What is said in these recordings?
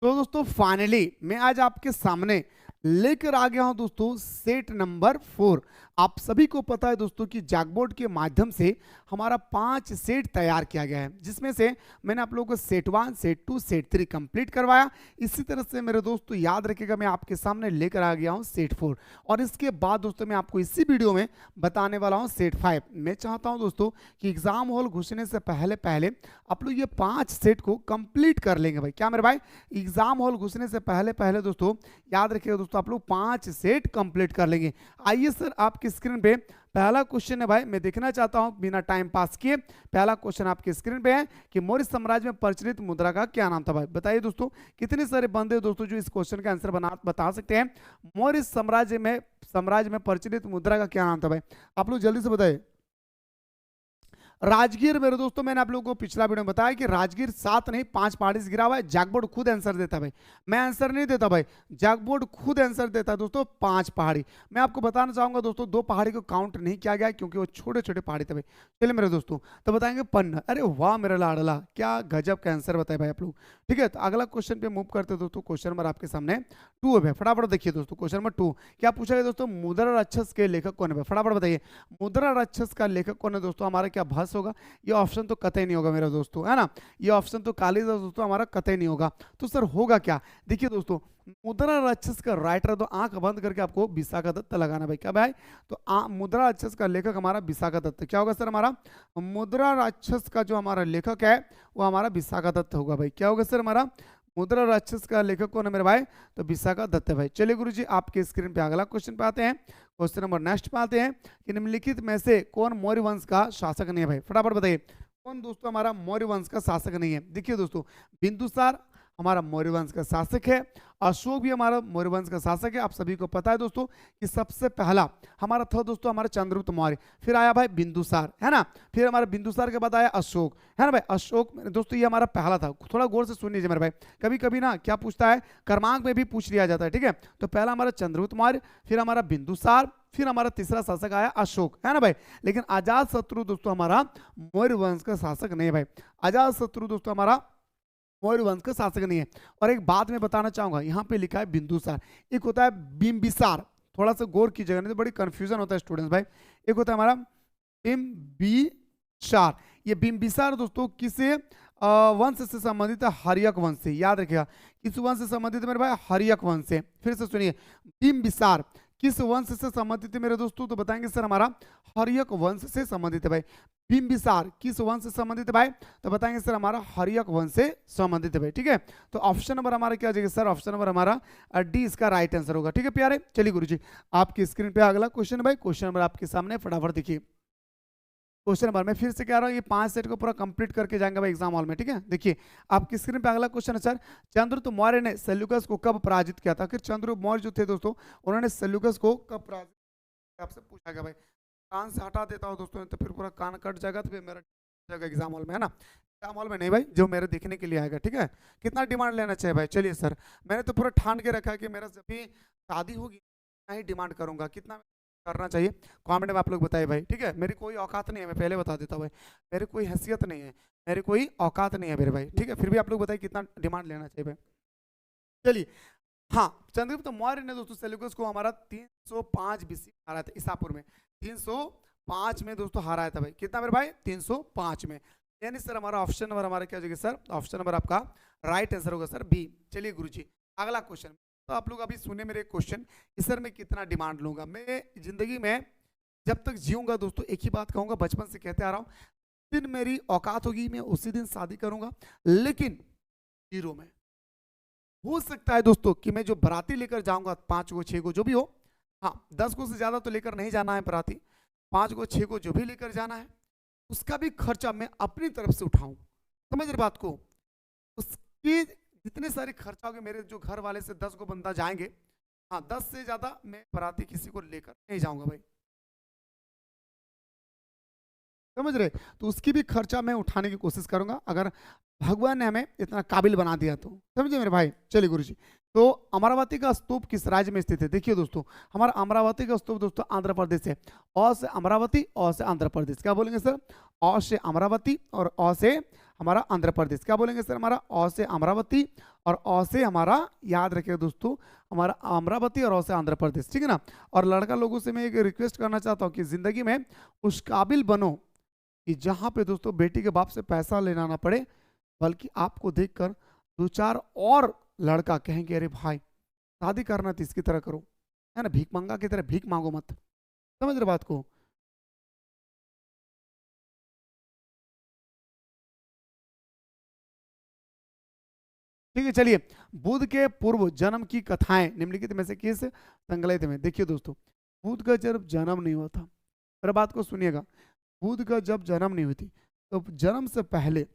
तो दोस्तों फाइनली मैं आज आपके सामने लेकर आ गया हूं दोस्तों सेट नंबर 4। आप सभी को पता है दोस्तों कि जैकबोर्ड के माध्यम से हमारा 5 सेट तैयार किया गया है, जिसमें से मैंने आप लोगों को सेट 1, सेट 2, सेट 3 कंप्लीट करवाया। इसी तरह से मेरे दोस्तों याद रखिएगा, मैं आपके सामने लेकर आ गया हूं सेट 4 और इसके बाद दोस्तों मैं आपको इसी वीडियो में बताने वाला हूं सेट 5। मैं चाहता हूं दोस्तों कि एग्जाम हॉल घुसने से पहले पहले आप लोग ये 5 सेट को कंप्लीट कर लेंगे भाई। क्या मेरे भाई, एग्जाम हॉल घुसने से पहले पहले दोस्तों याद रखिएगा दोस्तों आप लोग 5 सेट कंप्लीट कर लेंगे। आइए सर, आपकी स्क्रीन पे पहला क्वेश्चन है भाई, मैं देखना चाहता हूं बिना टाइम पास किए। पहला क्वेश्चन आपकी स्क्रीन पे है कि मौर्य साम्राज्य में प्रचलित मुद्रा का क्या नाम था भाई। बताइए दोस्तों, कितने सारे बंदे दोस्तों जो इस क्वेश्चन का आंसर बता सकते हैं। मौर्य साम्राज्य में प्रचलित मुद्रा का क्या नाम था भाई, आप लोग जल्दी से बताइए। राजगीर मेरे दोस्तों, मैंने आप लोगों को पिछला वीडियो में बताया कि राजगीर 7 नहीं 5 पहाड़ी से गिरा हुआ है। जैकबोर्ड खुद आंसर देता है भाई, मैं आंसर नहीं देता भाई, जैकबोर्ड खुद आंसर देता है दोस्तों 5 पहाड़ी। मैं आपको बताना चाहूंगा दोस्तों 2 पहाड़ी को काउंट नहीं किया गया क्योंकि वो छोटे छोटे पहाड़ी थे भाई। चलिए मेरे दोस्तों, तो बताएंगे पन्ना। अरे वाह मेरा लाडला, क्या गजब का आंसर बताए भाई आप लोग। ठीक है, तो अगला क्वेश्चन पे मूव करते दोस्तों। क्वेश्चन नंबर आपके सामने 2 है भाई, फटाफट देखिए दोस्तों। क्वेश्चन नंबर 2 क्या पूछा गया दोस्तों, मुद्रा राक्षस के लेखक कौन है भाई, फटाफट बताइए। मुद्रा राक्षस का लेखक कौन है दोस्तों, हमारा क्या भास होगा। ये ऑप्शन तो कतई नहीं होगा मेरे दोस्तों, है ना। ये ऑप्शन तो कालिदास दोस्तों हमारा कतई नहीं होगा। तो सर होगा क्या, देखिए दोस्तों, मुद्रा राक्षस का राइटर, तो आंख बंद करके आपको विशाखादत्त लगाना भाई। क्या भाई, तो मुद्रा राक्षस का लेखक हमारा विशाखादत्त। क्या होगा सर हमारा, मुद्रा राक्षस का जो हमारा लेखक है वो हमारा विशाखादत्त होगा भाई। क्या होगा सर हमारा, मुद्रा राक्षस का लेखक कौन है मेरे भाई, तो विशाखादत्त है भाई। चलिए गुरुजी, आपके स्क्रीन पे अगला क्वेश्चन पे आते हैं। क्वेश्चन नंबर नेक्स्ट पे आते हैं कि निम्नलिखित में से कौन मौर्य वंश का शासक नहीं है भाई, फटाफट बताइए। कौन दोस्तों हमारा मौर्य वंश का शासक नहीं है। देखिए दोस्तों, बिंदुसार हमारा मौर्य वंश का शासक है, अशोक भी हमारा मौर्य वंश का शासक है। आप सभी को पता है दोस्तों कि सबसे पहला हमारा था दोस्तों हमारा चंद्रगुप्त मौर्य, फिर आया भाई बिंदुसार, है ना, फिर हमारा बिंदुसार के बाद आया अशोक, है ना भाई। अशोक दोस्तों ये हमारा पहला था। थोड़ा गौर से सुन लीजिए मेरे भाई, कभी कभी ना क्या पूछता है, क्रमांक में भी पूछ लिया जाता है। ठीक है, तो पहला हमारा चंद्रगुप्त मौर्य, फिर हमारा बिंदुसार, फिर हमारा तीसरा शासक आया अशोक, है ना भाई। लेकिन अजात शत्रु दोस्तों हमारा मौर्य वंश का शासक नहीं है भाई। अजात शत्रु दोस्तों हमारा मौर्य वंश का शासक नहीं है। और एक बात मैं बताना चाहूंगा, यहाँ पे लिखा है बिंदुसार, एक होता है बिंबिसार। थोड़ा सा गौर कीजिएगा, नहीं तो बड़ी कंफ्यूजन होता है स्टूडेंट्स भाई। एक होता है हमारा बिंबिसार, ये बिंबिसार दोस्तों किसे वंश से संबंधित है, हर्यक वंश से। याद रखिएगा, किस वंश से संबंधित है मेरे भाई, हर्यक वंश से। फिर से सुनिए, बिंबिसार किस वंश से संबंधित है मेरे दोस्तों, तो बताएंगे सर हमारा हर्यक वंश से संबंधित है भाई। बिंबिसार किस वंश से संबंधित है भाई, तो बताएंगे सर हमारा हर्यक वंश से संबंधित है भाई। ठीक है, तो ऑप्शन नंबर हमारा क्या हो जाएगा सर, ऑप्शन नंबर हमारा डी इसका राइट आंसर होगा। ठीक है प्यारे, चलिए गुरुजी, आपकी स्क्रीन पे अगला क्वेश्चन है भाई। क्वेश्चन नंबर आपके सामने, फटाफट देखिए। क्वेश्चन नंबर मैं फिर से कह रहा हूँ, ये 5 सेट को पूरा कंप्लीट करके जाएंगे भाई एग्जाम हॉल में। ठीक है, देखिए आपकी स्क्रीन पे अगला क्वेश्चन है सर, चंद्रगुप्त मौर्य ने सेल्यूकस को कब पराजित किया था। आखिर चंद्रगुप्त मौर्य जो थे दोस्तों, उन्होंने सेल्यूकस को कब पराजित किया, आपसे पूछा गया भाई। कान से हटा देता हूँ दोस्तों, तो फिर पूरा कान कट जाएगा, तो फिर मेरा जाएगा एग्जाम हॉल में, है ना। एग्जाम हॉल में नहीं भाई, जो मेरे देखने के लिए आएगा। ठीक है, कितना डिमांड लेना चाहिए भाई। चलिए सर, मैंने तो पूरा ठान के रखा है कि मेरा जब भी शादी होगी मैं ही डिमांड करूंगा। कितना करना चाहिए कमेंट में आप लोग बताइए भाई। ठीक है, मेरी कोई औकात नहीं है, मैं पहले बता देता हूँ भाई, मेरी कोई हैसियत नहीं है, मेरी कोई औकात नहीं है मेरे भाई। ठीक है, फिर भी आप लोग बताइए कितना डिमांड लेना चाहिए भाई। चलिए, हाँ, चंद्रगुप्त मौर्य ने दोस्तों सेल्यूकस को हमारा 305 बीसी हराया था ईसापुर में। 305 में दोस्तों हराया था भाई। कितना मेरे भाई, 305 में। यानी सर हमारा ऑप्शन नंबर हमारा क्या हो जाएगा सर, ऑप्शन नंबर आपका राइट आंसर होगा सर बी। चलिए गुरुजी, अगला क्वेश्चन। तो आप लोग अभी सुने मेरे क्वेश्चन कि सर मैं कितना डिमांड लूंगा। मैं जिंदगी में जब तक जीऊंगा दोस्तों एक ही बात कहूंगा, बचपन से कहते आ रहा हूं, दिन मेरी औकात होगी मैं उसी दिन शादी करूंगा, लेकिन जीरो में। हो सकता है दोस्तों कि मैं जो बाराती लेकर जाऊंगा 5 को 6 को जो भी हो, हाँ 10 को से ज्यादा तो लेकर नहीं जाना है बाराती, 5 को 6 को जो भी लेकर जाना है उसका भी खर्चा मैं अपनी तरफ से उठाऊं। समझ रहे बात को, उसकी जितने सारे खर्चा होंगे मेरे जो घर वाले से 10 को बंदा जाएंगे, हाँ 10 से ज्यादा मैं बाराती किसी को लेकर नहीं जाऊंगा भाई। समझ रहे? तो उसकी भी खर्चा मैं उठाने की कोशिश करूंगा, अगर भगवान ने हमें इतना काबिल बना दिया तो। समझे मेरे भाई? चलिए गुरुजी। तो अमरावती का स्तूप किस राज्य में स्थित है? देखिए दोस्तों, हमारा अमरावती का स्तूप दोस्तों आंध्र प्रदेश है। अ से अमरावती, अ से आंध्र प्रदेश। क्या बोलेंगे सर? अ से अमरावती और अ से हमारा आंध्र प्रदेश। क्या बोलेंगे सर? हमारा अ से अमरावती और अ से हमारा, याद रखिए दोस्तों, हमारा अमरावती और अ से आंध्र प्रदेश, ठीक है ना। और लड़का लोगों से मैं एक रिक्वेस्ट करना चाहता हूँ कि जिंदगी में उस काबिल बनो कि जहां पे दोस्तों बेटी के बाप से पैसा लेना ना पड़े, बल्कि आपको देखकर दो चार और लड़का कहेंगे अरे भाई शादी करना तो इसकी तरह करो, है ना, भीख मांगा की तरह भीख मांगो मत। समझ रहे बात को? ठीक है, चलिए। बुद्ध के पूर्व जन्म की कथाएं निम्नलिखित में से किस संकलित में? देखिए दोस्तों, बुद्ध का जब जन्म नहीं हुआ था, मेरा बात को सुनिएगा, बुद्ध का जब जन्म नहीं हुई थी, तो जन्म से पहले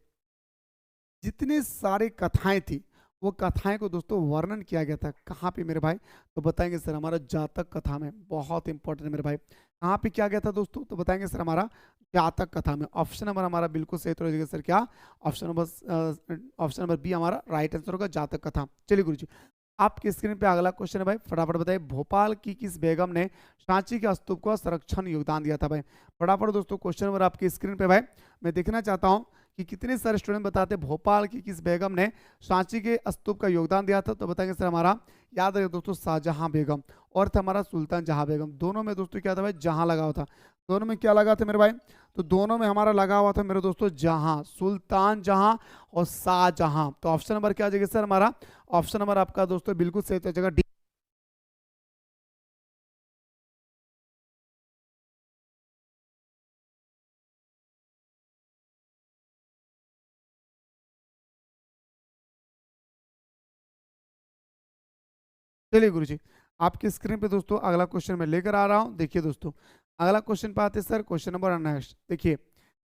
जितनी सारी कथाएं थी, वो कथाएं को दोस्तों वर्णन किया गया था। कहाँ पे मेरे भाई? तो बताएंगे सर हमारा जातक कथा में। बहुत इंपॉर्टेंट मेरे भाई, कहाँ पे किया गया था दोस्तों? तो बताएंगे सर हमारा जातक कथा में। ऑप्शन नंबर हमारा बिल्कुल सही तो हो जाएगा सर, क्या? ऑप्शन नंबर बी हमारा राइट आंसर होगा, जातक कथा। चलिए गुरु जी, आपकी स्क्रीन पे अगला क्वेश्चन है भाई, फटाफट बताइए। भोपाल की किस बेगम ने सांची के स्तूप को संरक्षण योगदान दिया था भाई? फटाफट दोस्तों क्वेश्चन नंबर आपकी स्क्रीन पे भाई, मैं देखना चाहता हूँ कि कितने सारे स्टूडेंट बताते हैं भोपाल की किस बेगम ने सांची के स्तूप का योगदान दिया था? तो बताएंगे सर हमारा, याद रखिए दोस्तों, शाहजहां बेगम। और था हमारा सुल्तान जहां बेगम। दोनों में दोस्तों क्या था भाई? जहां लगा हुआ था। दोनों में क्या लगा था मेरे भाई? तो दोनों में हमारा लगा हुआ था मेरे दोस्तों जहां, सुल्तान जहां और शाहजहां। तो ऑप्शन नंबर क्या आ जाएगा सर हमारा? ऑप्शन नंबर आपका दोस्तों बिल्कुल सही तो जगह डी। चलिए गुरुजी, आपकी स्क्रीन पे दोस्तों अगला क्वेश्चन मैं लेकर आ रहा हूं। देखिए दोस्तों, अगला क्वेश्चन पे आते हैं सर, क्वेश्चन नंबर नेक्स्ट। देखिए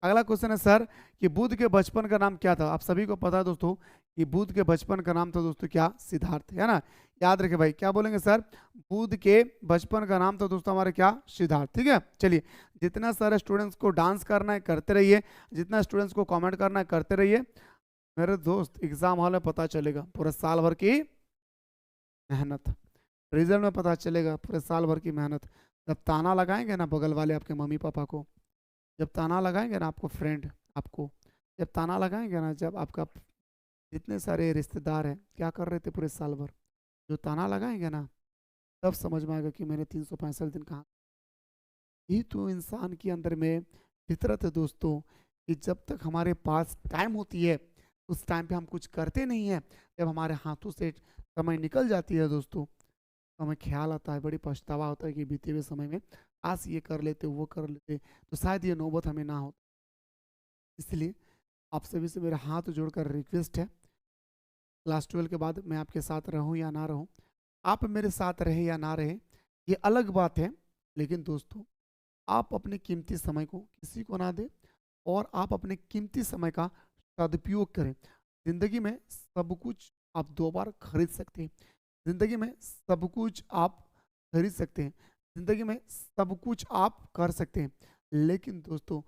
अगला क्वेश्चन है सर कि बुद्ध के बचपन का नाम क्या था? आप सभी को पता है दोस्तों कि बुद्ध के बचपन का नाम था दोस्तों क्या? सिद्धार्थ, है ना। याद रखे भाई, क्या बोलेंगे सर? बुद्ध के बचपन का नाम था दोस्तों हमारे क्या? सिद्धार्थ, ठीक है। चलिए, जितना सारे स्टूडेंट्स को डांस करना है करते रहिए, जितना स्टूडेंट्स को कमेंट करना है करते रहिए। मेरे दोस्त एग्जाम हॉल में पता चलेगा पूरा साल भर की मेहनत, रिजल्ट में पता चलेगा पूरे साल भर की मेहनत। जब ताना लगाएंगे ना बगल वाले आपके मम्मी पापा को, जब ताना लगाएंगे ना आपको फ्रेंड, आपको जब ताना लगाएंगे ना, जब आपका जितने सारे रिश्तेदार हैं क्या कर रहे थे पूरे साल भर, जो ताना लगाएंगे ना, तब समझ में आएगा कि मैंने 365 दिन कहाँ। यही तो इंसान के अंदर में फितरत है दोस्तों, कि जब तक हमारे पास टाइम होती है उस टाइम पे हम कुछ करते नहीं हैं। जब हमारे हाथों से समय निकल जाती है दोस्तों, तो हमें ख्याल आता है, बड़ी पछतावा होता है कि बीते हुए समय में आज ये कर लेते वो कर लेते तो शायद ये नौबत हमें ना हो। इसलिए आप सभी से मेरा हाथ जोड़कर रिक्वेस्ट है, क्लास 12 के बाद मैं आपके साथ रहूं या ना रहूं, आप मेरे साथ रहे या ना रहे ये अलग बात है, लेकिन दोस्तों आप अपने कीमती समय को किसी को ना दें और आप अपने कीमती समय का सदुपयोग करें। जिंदगी में सब कुछ आप दो बार खरीद सकते हैं, जिंदगी में सब कुछ आप खरीद सकते हैं, जिंदगी में सब कुछ आप कर सकते हैं, लेकिन दोस्तों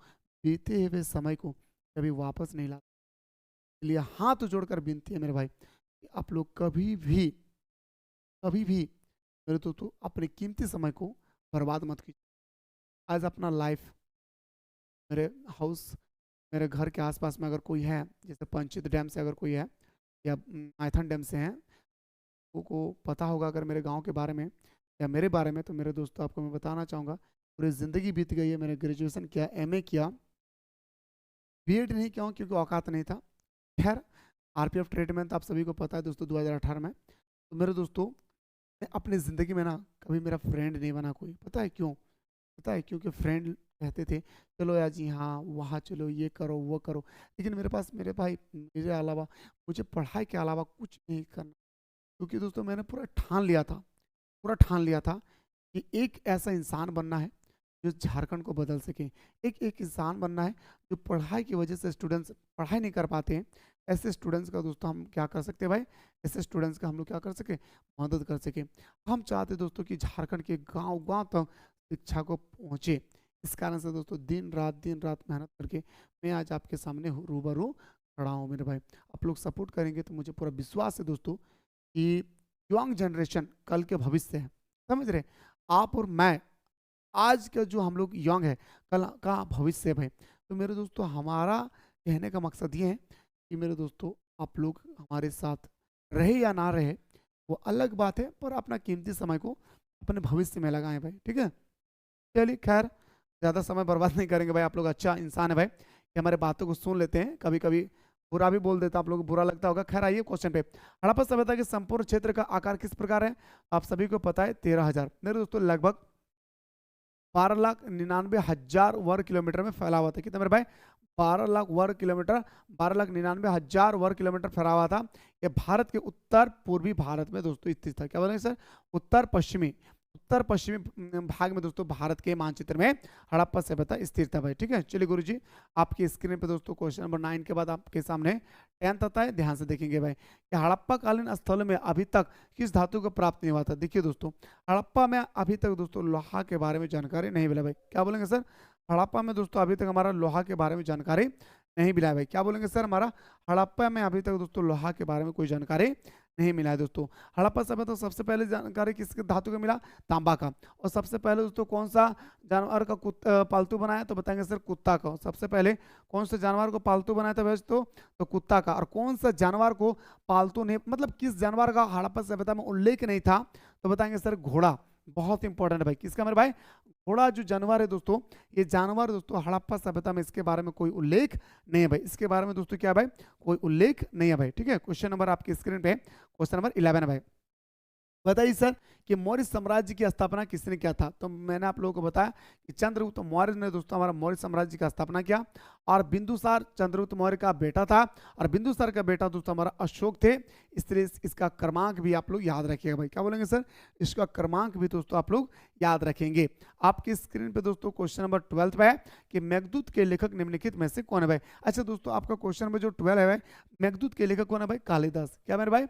बीते हुए समय को कभी वापस नहीं ला। इसलिए हाथ जोड़कर विनती है मेरे भाई कि आप लोग कभी भी मेरे दोस्तों अपने कीमती समय को बर्बाद मत कीजिए। आज अपना लाइफ, मेरे हाउस, मेरे घर के आसपास में अगर कोई है, जैसे पंचित डैम से अगर कोई है या माइथन डैम से हैं, को पता होगा अगर मेरे गांव के बारे में या मेरे बारे में, तो मेरे दोस्तों आपको मैं बताना चाहूँगा पूरी ज़िंदगी बीत गई है। मैंने ग्रेजुएशन किया, एमए किया, बीएड नहीं किया हूँ क्योंकि औकात नहीं था। खैर, आरपीएफ ट्रीटमेंट आप सभी को पता है दोस्तों 2018 में। तो मेरे दोस्तों मैं अपनी ज़िंदगी में ना कभी मेरा फ्रेंड नहीं बना कोई। पता है क्यों? पता है, क्योंकि फ्रेंड कहते थे चलो यार जी हाँ वहाँ चलो, ये करो वो करो, लेकिन मेरे पास मेरे भाई मेरे अलावा मुझे पढ़ाई के अलावा कुछ नहीं करना। क्योंकि दोस्तों मैंने पूरा ठान लिया था कि एक ऐसा इंसान बनना है जो झारखंड को बदल सके। एक एक इंसान बनना है जो पढ़ाई की वजह से स्टूडेंट्स पढ़ाई नहीं कर पाते हैं, ऐसे स्टूडेंट्स का दोस्तों हम क्या कर सकते हैं भाई? ऐसे स्टूडेंट्स का हम लोग क्या कर सके? मदद कर सके। हम चाहते दोस्तों कि झारखंड के गांव गांव तक शिक्षा को पहुंचे। इस कारण से दोस्तों दिन रात मेहनत करके मैं आज आपके सामने रूबरू खड़ा हूँ मेरे भाई। आप लोग सपोर्ट करेंगे तो मुझे पूरा विश्वास है दोस्तों कि यंग जनरेशन कल के भविष्य है, समझ रहे। आप और मैं आज का जो हम लोग यंग है कल का भविष्य है भाई। तो मेरे दोस्तों हमारा कहने का मकसद ये है कि मेरे दोस्तों आप लोग हमारे साथ रहे या ना रहे वो अलग बात है, पर अपना कीमती समय को अपने भविष्य में लगाएं भाई, ठीक है। चलिए खैर ज़्यादा समय बर्बाद नहीं करेंगे भाई। आप लोग अच्छा इंसान है भाई कि हमारे बातों को सुन लेते हैं, कभी कभी बुरा भी बोल देता है, आप लोगों को बुरा लगता होगा। खैर आइए क्वेश्चन पे। हड़प्पा सभ्यता के संपूर्ण क्षेत्र का आकार किस प्रकार है? आप सभी को पता है 13,000। मेरे दोस्तों लगभग 12,99,000 वर्ग किलोमीटर में फैला हुआ था। कितना मेरे भाई? 12 लाख वर्ग किलोमीटर, 12,99,000 वर्ग किलोमीटर फैला हुआ था। ये भारत के उत्तर पूर्वी भारत में दोस्तों स्थित था। क्या बोलेंगे सर? उत्तर पश्चिमी भाग में दोस्तों भारत के मानचित्र में हड़प्पा सभ्यता स्थित था भाई, ठीक है। चलिए गुरुजी आपकी स्क्रीन पे दोस्तों क्वेश्चन नंबर 9 के बाद आपके सामने 10th आता है, ध्यान से देखेंगे भाई कि हड़प्पा कालीन स्थल में अभी तक किस धातु को प्राप्त नहीं हुआ था। देखिए दोस्तों हड़प्पा में अभी तक दोस्तों लोहा के बारे में जानकारी नहीं मिला भाई। क्या बोलेंगे सर? हड़प्पा में दोस्तों अभी तक हमारा लोहा के बारे में जानकारी नहीं मिला है भाई। क्या बोलेंगे सर? हमारा हड़प्पा में अभी तक दोस्तों लोहा के बारे में कोई जानकारी नहीं मिला है दोस्तों। हड़प्पा सभ्यता तो सबसे पहले जानकारी किसके धातु का मिला? तांबा का। और सबसे पहले दोस्तों कौन सा जानवर का पालतू बनाया? तो बताएंगे सर कुत्ता का। सबसे पहले कौन से जानवर को पालतू बनाया था वैसे तो कुत्ता का। और कौन सा जानवर को पालतू नहीं, मतलब किस जानवर का हड़प्पा सभ्यता में उल्लेख नहीं था? तो बताएंगे सर घोड़ा। बहुत इंपॉर्टेंट है भाई, किसका मेरे भाई? घोड़ा जो जानवर है दोस्तों, ये जानवर दोस्तों हड़प्पा सभ्यता में इसके बारे में कोई उल्लेख नहीं है भाई। इसके बारे में दोस्तों क्या है भाई? कोई उल्लेख नहीं है भाई, ठीक है। क्वेश्चन नंबर आपकी स्क्रीन पे क्वेश्चन नंबर 11 है भाई। बताइए सर कि मौर्य साम्राज्य की स्थापना किसने किया था? तो मैंने आप लोगों को बताया कि चंद्रगुप्त मौर्य ने दोस्तों हमारा मौर्य साम्राज्य का स्थापना किया। और बिंदुसार चंद्रगुप्त मौर्य का बेटा था, और बिंदुसार का बेटा दोस्तों हमारा अशोक थे। इसलिए इसका क्रमांक भी आप लोग याद रखिएगा भाई। क्या बोलेंगे सर? इसका क्रमांक भी दोस्तों आप लोग याद रखेंगे। आपकी स्क्रीन पे दोस्तों क्वेश्चन नंबर 12 पे है कि मेघदूत के लेखक निम्नलिखित में से कौन है भाई? अच्छा दोस्तों आपका क्वेश्चन नंबर जो 12 है भाई, मेघदूत के लेखक कौन है भाई? कालिदास। क्या मेरे भाई?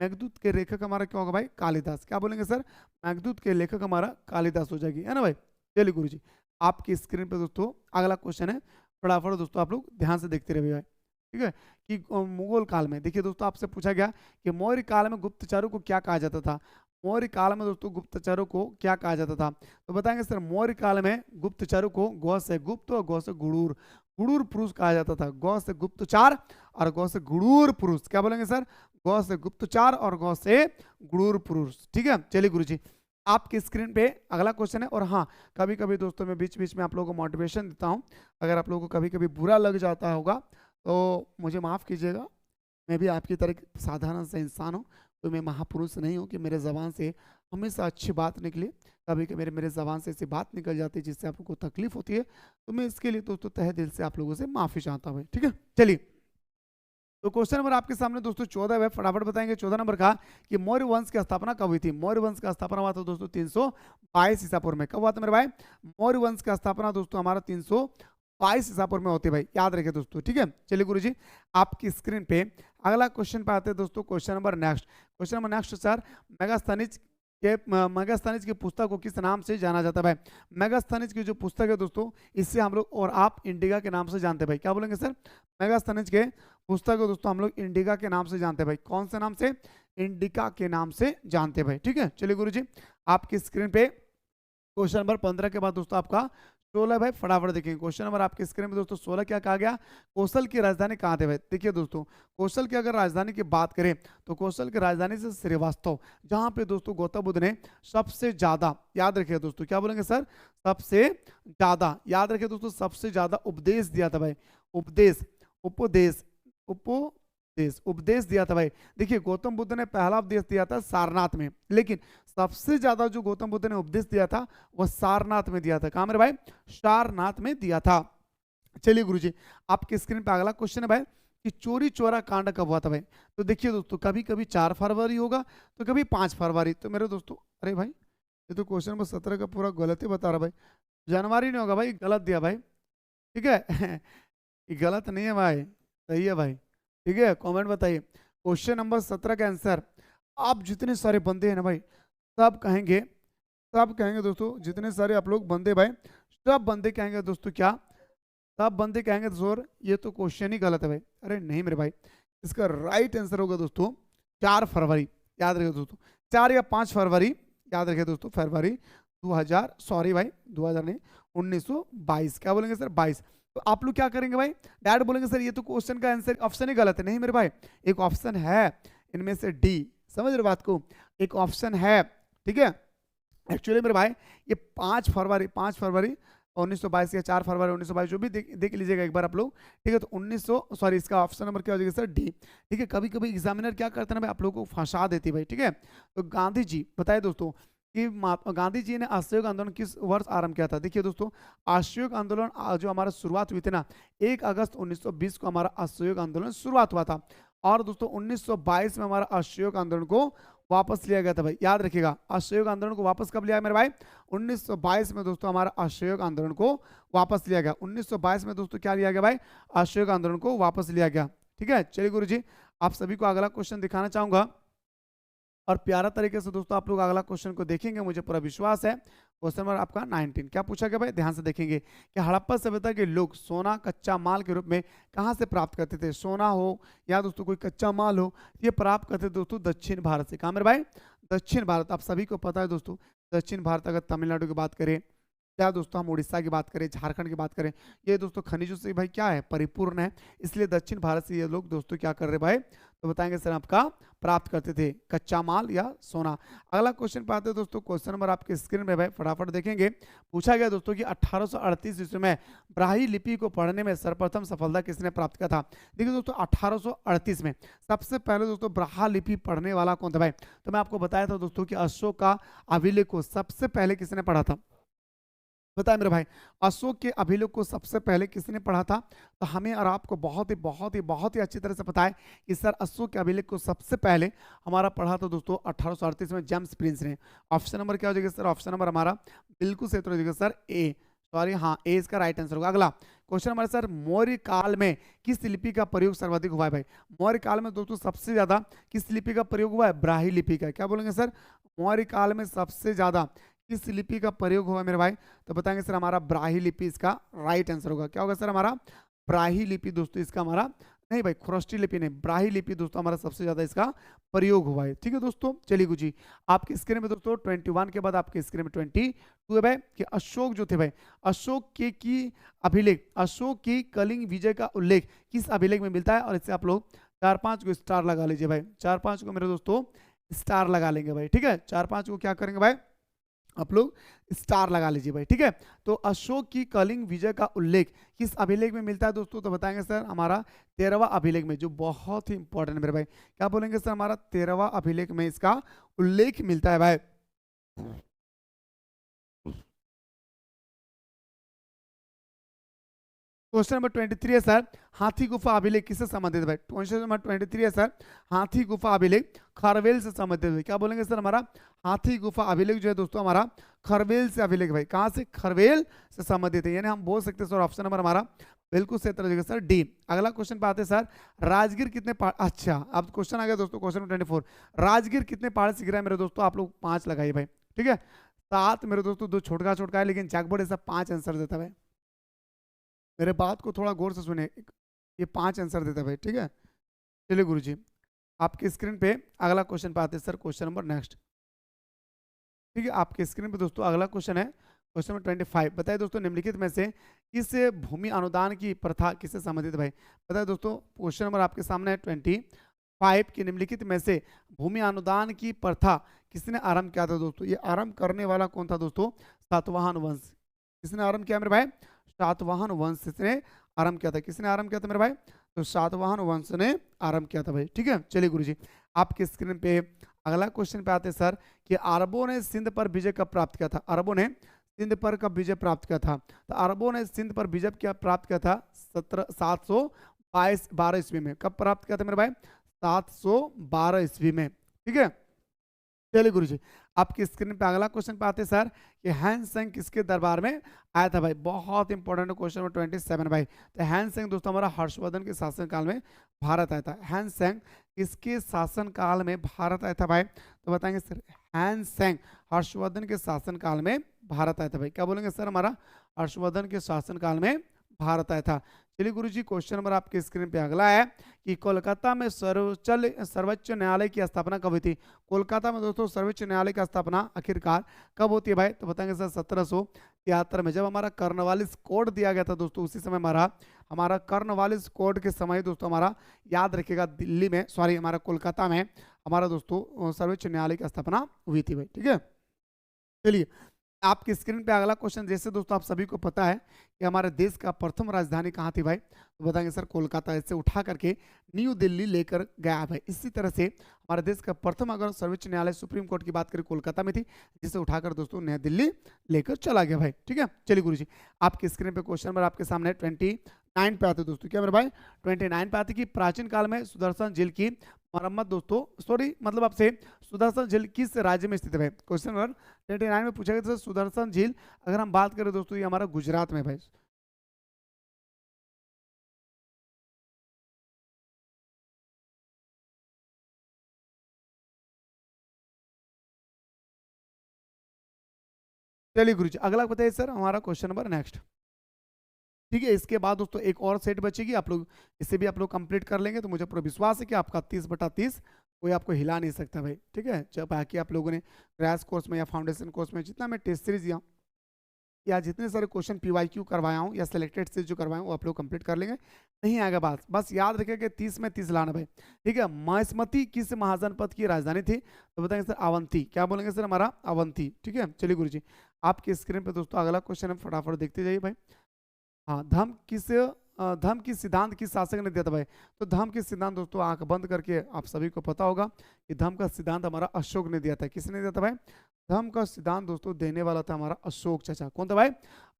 मेघदूत के लेखक हमारा क्या होगा भाई? कालिदास। क्या बोलेंगे सर? मेघदूत के लेखक हमारा कालिदास हो जाएगी, है ना भाई। चलिए गुरुजी आपकी स्क्रीन पे दोस्तों अगला क्वेश्चन है, फटाफट दोस्तों आप लोग ध्यान से देखते रहिए भाई, ठीक है। कि मुगल काल में देखिए दोस्तों आपसे पूछा गया कि मौर्य काल में गुप्तचरों को क्या कहा जाता था? मौर्य काल में दोस्तों गुप्तचरों को क्या कहा जाता था? तो बताएंगे सर मौर्य काल में गुप्तचरों को गौ से गुप्त और गौ से गुरूर गुरूर पुरुष कहा जाता था। गौ से गुप्तचार और गौ से गुरूर पुरुष। क्या बोलेंगे सर? गौ से गुप्तचार और गौ से गुरूर पुरुष, ठीक है। चलिए गुरुजी आपकी स्क्रीन पे अगला क्वेश्चन है। और हाँ कभी कभी दोस्तों मैं बीच बीच में आप लोगों को मोटिवेशन देता हूँ, अगर आप लोगों को कभी कभी बुरा लग जाता होगा तो मुझे माफ़ कीजिएगा। मैं भी आपकी तरह एक साधारण सा इंसान हूँ, तो मैं महापुरुष नहीं हूँ कि मेरे ज़बान से हमेशा अच्छी बात निकले। कभी कभी मेरे ज़बान से ऐसी बात निकल जाती है जिससे आपको तकलीफ होती है, तो मैं इसके लिए दोस्तों तहे दिल से आप लोगों से माफ़ी चाहता हूँ, ठीक है। चलिए तो क्वेश्चन नंबर आपके सामने दोस्तों 14 है, फटाफट बताएंगे। 14 नंबर का कि मौर्य वंश की स्थापना कब हुई थी? मौर्य वंश का स्थापना हुआ था दोस्तों 322 ईसा पूर्व में। कब हुआ था मेरे भाई? मौर्य वंश का स्थापना दोस्तों हमारा 322 ईसा पूर्व में होती है भाई, याद रखिए दोस्तों, ठीक है। चलिए गुरुजी आपकी स्क्रीन पे अगला क्वेश्चन पे आते हैं दोस्तों। Question number next sir, Megasthenes की पुस्तक को किस नाम से जाना जाता है भाई? मेगास्थनीज की जो पुस्तक है दोस्तों, इससे हम लोग और आप इंडिका के नाम से जानते हैं भाई। क्या बोलेंगे सर? मेगास्थनीज के पुस्तक को दोस्तों हम लोग इंडिका के नाम से जानते हैं भाई। कौन से नाम से? इंडिका के नाम से जानते हैं भाई, ठीक है। चलिए गुरुजी आपकी स्क्रीन पे क्वेश्चन नंबर 15 के बाद दोस्तों आपका 16 भाई, फटाफट देखेंगे। क्वेश्चन नंबर आपके स्क्रीन में दोस्तों 16 क्या कहा गया? कौशल की राजधानी कहाँ थे भाई? देखिए दोस्तों कौशल की अगर राजधानी की बात करें तो कौशल की राजधानी से श्रीवास्तव, जहाँ पे दोस्तों गौतम बुद्ध ने सबसे ज्यादा, याद रखिए दोस्तों, क्या बोलेंगे सर? सबसे ज्यादा, याद रखिए दोस्तों, सबसे ज्यादा उपदेश दिया था भाई। उपदेश दिया था भाई। देखिए गौतम बुद्ध ने पहला उपदेश दिया था सारनाथ में, लेकिन सबसे ज्यादा जो गौतम बुद्ध ने उपदेश दिया था वह सारनाथ में दिया था। कहाँ मेरे भाई? सारनाथ में दिया था। चलिए गुरुजी आपकी स्क्रीन पे अगला क्वेश्चन है भाई कि चोरी चोरा कांड कब हुआ था भाई? तो देखिए दोस्तों कभी कभी 4 फरवरी होगा तो कभी 5 फरवरी। तो मेरे दोस्तों अरे भाई ये तो क्वेश्चन नंबर 17 का पूरा गलत ही बता रहा भाई, जनवरी नहीं होगा भाई, गलत दिया भाई, ठीक है। ये गलत नहीं है भाई, सही है भाई, ठीक है। कमेंट बताइए क्वेश्चन नंबर 17 का आंसर। आप जितने सारे बंदे हैं ना भाई सब कहेंगे सब कहेंगे दोस्तों, जितने सारे आप लोग बंदे भाई, सब बंदे कहेंगे दोस्तों क्या, सब बंदे कहेंगे दोस्तों ये तो क्वेश्चन ही गलत है भाई। अरे नहीं मेरे भाई, इसका राइट आंसर होगा दोस्तों 4 फरवरी। याद रखिए दोस्तों, 4 या 5 फरवरी, याद रखिए दोस्तों, फरवरी 2000, सॉरी भाई 2000 नहीं, 1922। क्या बोलेंगे सर? 22। तो आप लोग क्या करेंगे भाई, डायरेक्ट बोलेंगे सर ये तो क्वेश्चन का आंसर ऑप्शन ही गलत है। नहीं मेरे भाई, एक ऑप्शन है इनमें से डी, समझ रहे बात को, एक ऑप्शन है, ठीक है। एक्चुअली मेरे भाई ये 5 फरवरी 1922 या 4 फरवरी 1922, जो भी देख लीजिएगा एक बार आप लोग, ठीक है। तो 1900, सॉरी इसका ऑप्शन नंबर क्या हो जाएगा सर? डी, ठीक है। कभी कभी एग्जामिनर क्या करता है ना भाई, आप लोगों को फंसा देती है भाई, ठीक है। तो गांधी जी, बताए दोस्तों कि गांधी जी ने असहयोग आंदोलन किस वर्ष आरंभ किया था? देखिए दोस्तों, असहयोग आंदोलन जो हमारा शुरुआत हुई थी ना, 1 अगस्त 1920 को हमारा असहयोग आंदोलन शुरुआत हुआ था। और दोस्तों 1922 में हमारा असहयोग आंदोलन को वापस लिया गया था भाई। याद रखिएगा, असहयोग आंदोलन को वापस कब लिया मेरे भाई? 1922 में दोस्तों हमारा असहयोग आंदोलन को वापस लिया गया। 1922 में दोस्तों क्या लिया गया भाई? असहयोग आंदोलन को वापस लिया गया, ठीक है। चलिए गुरुजी, आप सभी को अगला क्वेश्चन दिखाना चाहूंगा, और प्यारा तरीके से दोस्तों आप लोग अगला क्वेश्चन को देखेंगे, मुझे पूरा विश्वास है। क्वेश्चन नंबर आपका 19 क्या पूछा गया भाई? ध्यान से देखेंगे कि हड़प्पा सभ्यता के लोग सोना कच्चा माल के रूप में कहाँ से प्राप्त करते थे? सोना हो या दोस्तों कोई कच्चा माल हो, ये प्राप्त करते थे दोस्तों दक्षिण भारत से। कहाँ मेरे भाई? दक्षिण भारत। आप सभी को पता है दोस्तों, दक्षिण भारत, अगर तमिलनाडु की बात करें या दोस्तों हम उड़ीसा की बात करें, झारखंड की बात करें, ये दोस्तों खनिजों से भाई क्या है? परिपूर्ण है। इसलिए दक्षिण भारत से ये लोग दोस्तों क्या कर रहे भाई? तो बताएंगे सर आपका प्राप्त करते थे कच्चा माल या सोना। अगला क्वेश्चन पाते हैं दोस्तों, क्वेश्चन नंबर आपके स्क्रीन में भाई फटाफट देखेंगे। पूछा गया दोस्तों कि 1838 ईस्वी में ब्राह्मी लिपि को पढ़ने में सर्वप्रथम सफलता किसने प्राप्त किया था? देखिए दोस्तों 1838 में सबसे पहले दोस्तों ब्राह्मी लिपि पढ़ने वाला कौन था भाई? तो मैं आपको बताया था दोस्तों कि अशोक का अभिलेख को सबसे पहले किसने पढ़ा था? बताया मेरे भाई, अशोक के अभिलेख को सबसे पहले किसने पढ़ा था? तो हमें और आपको बहुत ही अच्छी तरह से पता है कि सर अशोक के अभिलेख को सबसे पहले हमारा पढ़ा था दोस्तों 1838 में जेम्स प्रिंस ने। ऑप्शन नंबर क्या हो जाएगा सर? ऑप्शन नंबर हमारा बिल्कुल सही हो जाएगा सर ए, सॉरी हाँ ए इसका राइट आंसर होगा। अगला क्वेश्चन हमारा सर, मौर्य काल में किस लिपि का प्रयोग सर्वाधिक हुआ है भाई? मौर्य काल में दोस्तों सबसे ज्यादा किस लिपि का प्रयोग हुआ है? ब्राह्मी लिपि का। क्या बोलेंगे सर? मौर्य काल में सबसे ज्यादा किस लिपि का प्रयोग हुआ मेरे भाई? तो बताएंगे सर हमारा ब्राह्मी लिपि इसका राइट आंसर होगा। क्या होगा सर? हमारा ब्राह्मी लिपि दोस्तों इसका हमारा, नहीं भाई खरोष्टी लिपि नहीं, ब्राह्मी लिपि दोस्तों हमारा सबसे ज्यादा इसका प्रयोग हुआ है, ठीक है दोस्तों। चलिए गुरुजी, आपकी स्क्रीन में दोस्तों 21 के बाद आपके स्क्रीन में 22 है भाई, कि अशोक जो थे भाई, अशोक के की अभिलेख, अशोक की कलिंग विजय का उल्लेख किस अभिलेख में मिलता है? और इससे आप लोग 4-5 को स्टार लगा लीजिए भाई, 4-5 को मेरे दोस्तों स्टार लगा लेंगे भाई, ठीक है। 4-5 को क्या करेंगे भाई? आप लोग स्टार लगा लीजिए भाई, ठीक है। तो अशोक की कलिंग विजय का उल्लेख किस अभिलेख में मिलता है दोस्तों? तो बताएंगे सर हमारा 13वां अभिलेख में, जो बहुत ही इंपॉर्टेंट है मेरे भाई। क्या बोलेंगे सर? हमारा 13वां अभिलेख में इसका उल्लेख मिलता है भाई। क्वेश्चन नंबर 23 है सर, हाथी गुफा अभिलेख किससे संबंधित है भाई? क्वेश्चन नंबर 23 है सर, हाथी गुफा अभिलेख खरवेल से संबंधित है। क्या बोलेंगे सर? हमारा हाथी गुफा अभिलेख जो है दोस्तों हमारा खरवेल से अभिलेख भाई, कहाँ से? खरवेल से संबंधित है। यानी हम बोल सकते हैं सर ऑप्शन नंबर हमारा बिल्कुल सही तरह सर डी। अगला क्वेश्चन पे आते हैं सर, राजगीर कितने पहाड़, अच्छा अब क्वेश्चन आ गया दोस्तों, क्वेश्चन नंबर 24, राजगीर कितने पहाड़ से गिरा है मेरे दोस्तों? आप लोग 5 लगाइए भाई, ठीक है। 7 मेरे दोस्तों, 2 छोटका छोटका है, लेकिन जैकबोर्ड ऐसा 5 आंसर देता है भाई। मेरे बात को थोड़ा गौर से सुने, ये 5 आंसर देता है भाई, ठीक है। चलिए गुरुजी, आपकी स्क्रीन पे अगला क्वेश्चन पे आते हैं सर, क्वेश्चन नंबर नेक्स्ट, ठीक है। आपके स्क्रीन पे दोस्तों अगला क्वेश्चन है क्वेश्चन नंबर 25। बताइए दोस्तों निम्नलिखित में से किस भूमि अनुदान की प्रथा किससे संबंधित है भाई? बताइए दोस्तों, क्वेश्चन नंबर आपके सामने है 25 की, निम्नलिखित में से भूमि अनुदान की प्रथा किसने आरंभ किया था दोस्तों? ये आरंभ करने वाला कौन था दोस्तों? सातवाहन वंश। किसने आरंभ किया मेरे भाई? सातवाहन वंश ने आरंभ किया था। किसने आरंभ किया था मेरे भाई? तो सातवाहन वंश ने आरंभ किया था भाई, ठीक है। चलिए गुरुजी, आपके स्क्रीन पे अगला क्वेश्चन पे आते हैं सर, कि अरबों ने सिंध पर विजय कब प्राप्त किया था? अरबों ने सिंध पर कब विजय प्राप्त किया था? तो अरबों ने सिंध पर विजय क्या प्राप्त किया था? 712 ईस्वी में। कब प्राप्त किया था मेरे भाई? 712 ईस्वी में, ठीक है। चलिए गुरुजी, आपकी स्क्रीन पे अगला क्वेश्चन पे आते हैं सर, कि हैंसेंग किसके दरबार में आया था भाई? बहुत इंपॉर्टेंट क्वेश्चन नंबर 27 भाई। तो हैंसेंग दोस्तों हमारा हर्षवर्धन के शासनकाल में भारत आया था। हैंसेंग किसके शासनकाल में भारत आया था भाई? तो बताएंगे सर हैन सेंग हर्षवर्धन के शासनकाल में भारत आया था भाई। क्या बोलेंगे सर हमारा हर्षवर्धन के शासनकाल में भारत आया था। चलिए गुरुजी क्वेश्चन नंबर आपके स्क्रीन पे अगला है कि कोलकाता में सर्वोच्च न्यायालय की स्थापना कब हुई थी। कोलकाता में दोस्तों सर्वोच्च न्यायालय की स्थापना आखिरकार कब होती है भाई, तो बताएंगे सर 1773 में, जब हमारा कर्नवालिस कोड दिया गया था दोस्तों, उसी समय हमारा कर्नवालिस कोड के समय दोस्तों हमारा याद रखिएगा दिल्ली में सॉरी हमारा कोलकाता में हमारा दोस्तों सर्वोच्च न्यायालय की स्थापना हुई थी भाई। ठीक है, चलिए आपकी स्क्रीन पे अगला क्वेश्चन, जैसे दोस्तों आप सभी को पता है कि हमारे देश का प्रथम राजधानी कहाँ थी भाई, तो बताएंगे सर कोलकाता। इससे उठा करके न्यू दिल्ली लेकर गया भाई। इसी तरह से हमारे देश का प्रथम अगर सर्वोच्च न्यायालय सुप्रीम कोर्ट की बात करें कोलकाता में थी, जिसे उठाकर दोस्तों नई दिल्ली लेकर चला गया भाई। ठीक है, चलिए गुरुजी आपकी स्क्रीन पे क्वेश्चन नंबर आपके सामने 29 पे आते दोस्तों। क्या मेरे भाई 29 पे आते कि प्राचीन काल में सुदर्शन झील की मरम्मत दोस्तों सॉरी मतलब आपसे सुदर्शन झील किस राज्य में स्थित है। क्वेश्चन नंबर 29 में पूछा गया था सुदर्शन झील, अगर हम बात करें दोस्तों ये हमारा गुजरात में भाई। चलिए गुरुजी अगला बताइए सर हमारा क्वेश्चन नंबर नेक्स्ट। ठीक है, इसके बाद दोस्तों एक और सेट बचेगी, आप लोग इसे भी आप लोग कंप्लीट कर लेंगे तो मुझे पूरा विश्वास है कि आपका 30/30 कोई आपको हिला नहीं सकता भाई। ठीक है, जब बाकी आप लोगों ने क्रैश कोर्स में या फाउंडेशन कोर्स में जितना मैं टेस्ट सीरीज या जितने सारे क्वेश्चन पीवाईक्यू करवाया हूँ या सिलेक्टेड से जो करवाया हूँ वो आप लोग कंप्लीट कर लेंगे। नहीं आएगा बात, बस याद रखें कि 30 में 30 लाना भाई। ठीक है, महेशमती किस महाजनपद की राजधानी थी, तो बताएंगे सर अवंती। क्या बोलेंगे सर हमारा अवंती। ठीक है, चलिए गुरुजी आपके स्क्रीन पे दोस्तों अगला क्वेश्चन हम फटाफट देखते जाइए भाई। हाँ, धम्म की सिद्धांत किस शासक ने दिया था भाई, तो धम्म की सिद्धांत दोस्तों आंख बंद करके आप सभी को पता होगा कि धम्म का सिद्धांत हमारा अशोक ने दिया था। किसने दिया था भाई, धम्म का सिद्धांत दोस्तों देने वाला था हमारा अशोक चाचा। कौन था भाई,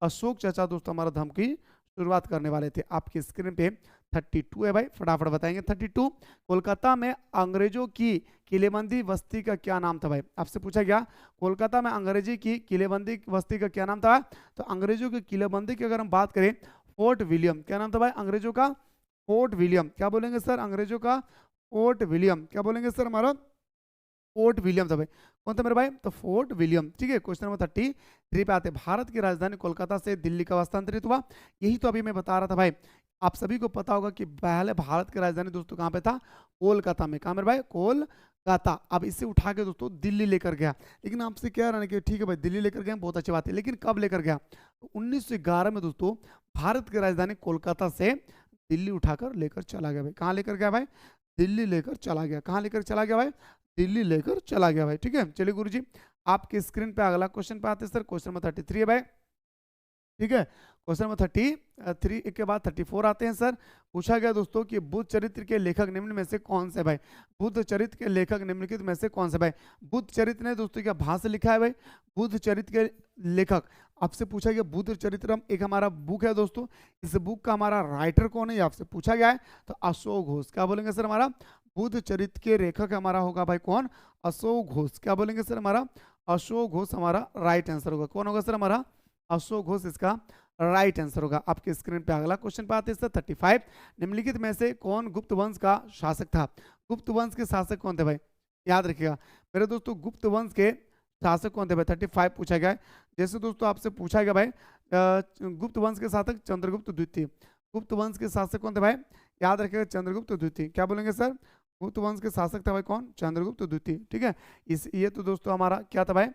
अशोक चाचा दोस्तों हमारा धम्म की शुरुआत करने वाले थे। आपकी स्क्रीन पे 32 है भाई, फटाफट बताएंगे 32। कोलकाता में अंग्रेजों की किलेबंदी बस्ती का क्या नाम था भाई, आपसे पूछा गया कोलकाता में अंग्रेजी की किलेबंदी बस्ती का क्या नाम था, तो अंग्रेजों की किलेबंदी की अगर हम बात करें फोर्ट विलियम। क्या नाम था भाई अंग्रेजों का, फोर्ट विलियम। क्या बोलेंगे सर अंग्रेजों का फोर्ट विलियम। क्या बोलेंगे सर हमारा फोर्ट विलियम था भाई। कौन था मेरे भाई, तो फोर्ट विलियम। ठीक है, क्वेश्चन नंबर 33 पे आते हैं, भारत की राजधानी कोलकाता से दिल्ली का हस्तांतरित हुआ। यही तो अभी मैं बता रहा था भाई, आप सभी को पता होगा कि पहले भारत की राजधानी दोस्तों कहाँ पे था, कोलकाता में। कहाँ मेरे भाई, कोलकाता। अब इसे उठा के दोस्तों दिल्ली लेकर गया, लेकिन आपसे क्या रहना कि ठीक है भाई दिल्ली लेकर गए बहुत अच्छी बात है, लेकिन कब लेकर गया, तो 1911 में दोस्तों भारत की राजधानी कोलकाता से दिल्ली उठाकर लेकर चला गया भाई। कहाँ लेकर गया भाई, दिल्ली लेकर चला गया। कहाँ लेकर चला गया भाई, दिल्ली लेकर चला गया भाई। ठीक है, चलिए गुरुजी आपके स्क्रीन पे अगला क्वेश्चन पे आते हैं सर। क्वेश्चन नंबर 33 है भाई। ठीक है, क्वेश्चन नंबर 33 के बाद 34 आते हैं सर। पूछा गया दोस्तों कि बुद्ध चरित्र के लेखक निम्न में से कौन से भाई, बुद्ध चरित्र के लेखक निम्नलिखित में से कौन से भाई। बुद्ध चरित्र ने दोस्तों क्या भाष्य लिखा है भाई, बुद्ध चरित्र के लेखक। आपसे पूछा गया बुद्ध चरित्र एक हमारा बुक है दोस्तों, इस बुक का हमारा राइटर कौन है, आपसे पूछा गया है, तो अशोक घोष। क्या बोलेंगे सर हमारा बुद्ध चरित्र के लेखक हमारा होगा भाई कौन, अशोक घोष। क्या बोलेंगे सर हमारा अशोक घोष हमारा राइट आंसर होगा। कौन होगा सर हमारा अशोक घोष इसका राइट आंसर होगा। आपके स्क्रीन पे अगला क्वेश्चन पे आते हैं सर 35। निम्नलिखित में से कौन गुप्त वंश का शासक था, गुप्त वंश के शासक कौन थे भाई, याद रखिएगा मेरे दोस्तों गुप्त वंश के शासक कौन थे भाई। 35 पूछा गया है। जैसे दोस्तों आपसे पूछा गया भाई गुप्त वंश के शासक चंद्रगुप्त द्वितीय। गुप्त वंश के शासक कौन थे भाई, याद रखिएगा चंद्रगुप्त द्वितीय। क्या बोलेंगे सर गुप्त वंश के शासक था भाई कौन, चंद्रगुप्त द्वितीय। ठीक है, इस ये तो दोस्तों हमारा क्या था भाई,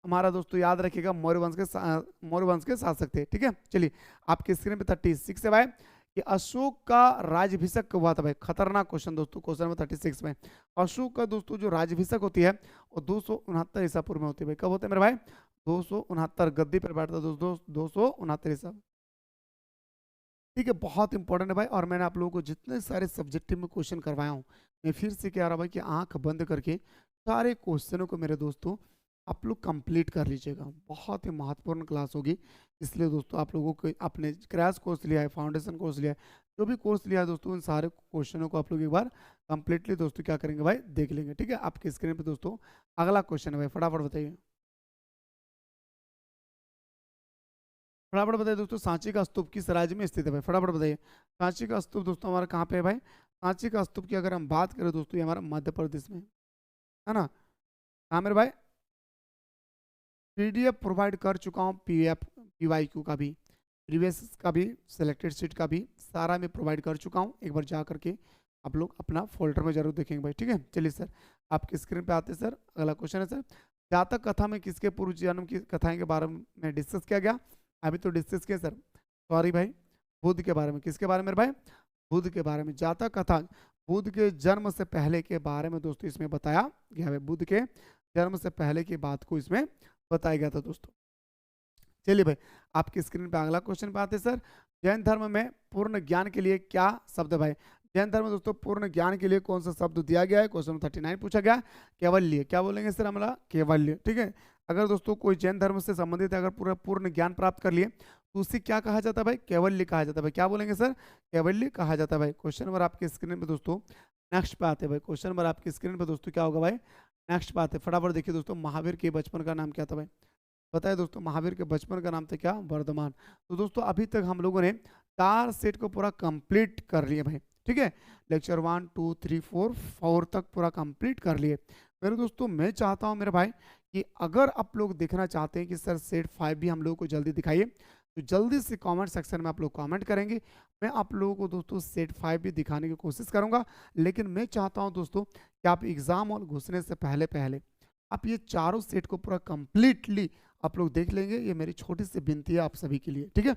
हमारा दोस्तों याद रखिएगा मौर्य वंश के शासक थे। ठीक है, चलिए आपके स्क्रीन पे 36 है भाई कि अशोक का राज्याभिषेक कब हुआ था भाई। खतरनाक क्वेश्चन दोस्तों, क्वेश्चन नंबर 36 में अशोक का दोस्तों जो राज्याभिषेक होती है वो 269 ईसा पूर्व में होती है भाई। कब होता है मेरे भाई, 269 गद्दी पर बैठता दोस्तों 269 ईसा। ठीक है, बहुत इंपॉर्टेंट है भाई, और मैंने आप लोगों को जितने सारे सब्जेक्टिव में क्वेश्चन करवाया हूँ मैं फिर से कह रहा भाई कि आंख बंद करके सारे क्वेश्चनों को मेरे दोस्तों आप लोग कंप्लीट कर लीजिएगा। बहुत ही महत्वपूर्ण क्लास होगी, इसलिए दोस्तों आप लोगों को आपने क्रैश कोर्स लिया है, फाउंडेशन कोर्स लिया है, जो भी कोर्स लिया है दोस्तों उन सारे क्वेश्चनों को आप लोग एक बार कंप्लीटली दोस्तों क्या करेंगे भाई देख लेंगे। ठीक है, आपके स्क्रीन पे दोस्तों अगला क्वेश्चन है भाई, फटाफट बताइए फटाफट बताइए दोस्तों। सांची का स्तूप किस राज्य में स्थित है भाई, फटाफट बताइए। सांची का स्तूप दोस्तों हमारा कहाँ पे है भाई, सांची का स्तूप की अगर हम बात करें दोस्तों ये हमारा मध्य प्रदेश में है ना। हाँ मेरे भाई पीडीएफ प्रोवाइड कर चुका हूँ, पीएफ पीवाईक्यू का भी, प्रीवियस का भी, सिलेक्टेड सीट का भी, सारा मैं प्रोवाइड कर चुका हूँ। एक बार जा करके आप लोग अपना फोल्डर में जरूर देखेंगे भाई, ठीक है। चलिए सर, आपकी स्क्रीन पे आते हैं सर। अगला क्वेश्चन है सर, जातक कथा में किसके पूर्व जन्म की कथाएं के बारे में डिस्कस किया गया? अभी तो डिस्कस किया सर, सॉरी भाई, बुद्ध के बारे में। किसके बारे में भाई? बुद्ध के बारे में। जातक कथा बुद्ध के जन्म से पहले के बारे में दोस्तों इसमें बताया गया है। बुद्ध के जन्म से पहले की बात को इसमें बताया गया था दोस्तों। चलिए भाई, आपकी स्क्रीन पे अगला क्वेश्चन पे आते हैं सर। जैन धर्म में पूर्ण ज्ञान के लिए क्या शब्द है भाई? जैन धर्म में दोस्तों पूर्ण ज्ञान के लिए कौन सा शब्द दिया गया है? क्वेश्चन 39 पूछा गया, केवल्य। क्या बोलेंगे सर हमारा? केवल्य, ठीक है। अगर दोस्तों कोई जैन धर्म से संबंधित अगर पूरा पूर्ण ज्ञान प्राप्त कर लिए तो उसे क्या कहा जाता है भाई? केवल्य कहा जाता है भाई। क्या बोलेंगे सर? केवल्य कहा जाता है भाई। क्वेश्चन नंबर आपकी स्क्रीन पे दोस्तों नेक्स्ट पे आते हैं भाई। क्वेश्चन नंबर आपकी स्क्रीन पे दोस्तों क्या होगा भाई? नेक्स्ट पे आते हैं, फटाफट देखिए दोस्तों। महावीर के बचपन का नाम क्या था भाई? बताए दोस्तों, महावीर के बचपन का नाम था क्या? वर्धमान। तो दोस्तों अभी तक हम लोगों ने 4 सेट को पूरा कंप्लीट कर लिए भाई, ठीक है। लेक्चर 1 2 3 4 तक पूरा कंप्लीट कर लिए मेरे दोस्तों। मैं चाहता हूं मेरे भाई कि अगर आप लोग देखना चाहते हैं कि सर सेट 5 भी हम लोगों को जल्दी दिखाइए, तो जल्दी से कमेंट सेक्शन में आप लोग कमेंट करेंगे। मैं आप लोगों को दोस्तों सेट 5 भी दिखाने की कोशिश करूंगा। लेकिन मैं चाहता हूं दोस्तों कि आप एग्जाम और घुसने से पहले पहले आप ये चारों सेट को पूरा कंप्लीटली आप लोग देख लेंगे। ये मेरी छोटी सी विनती है आप सभी के लिए, ठीक है।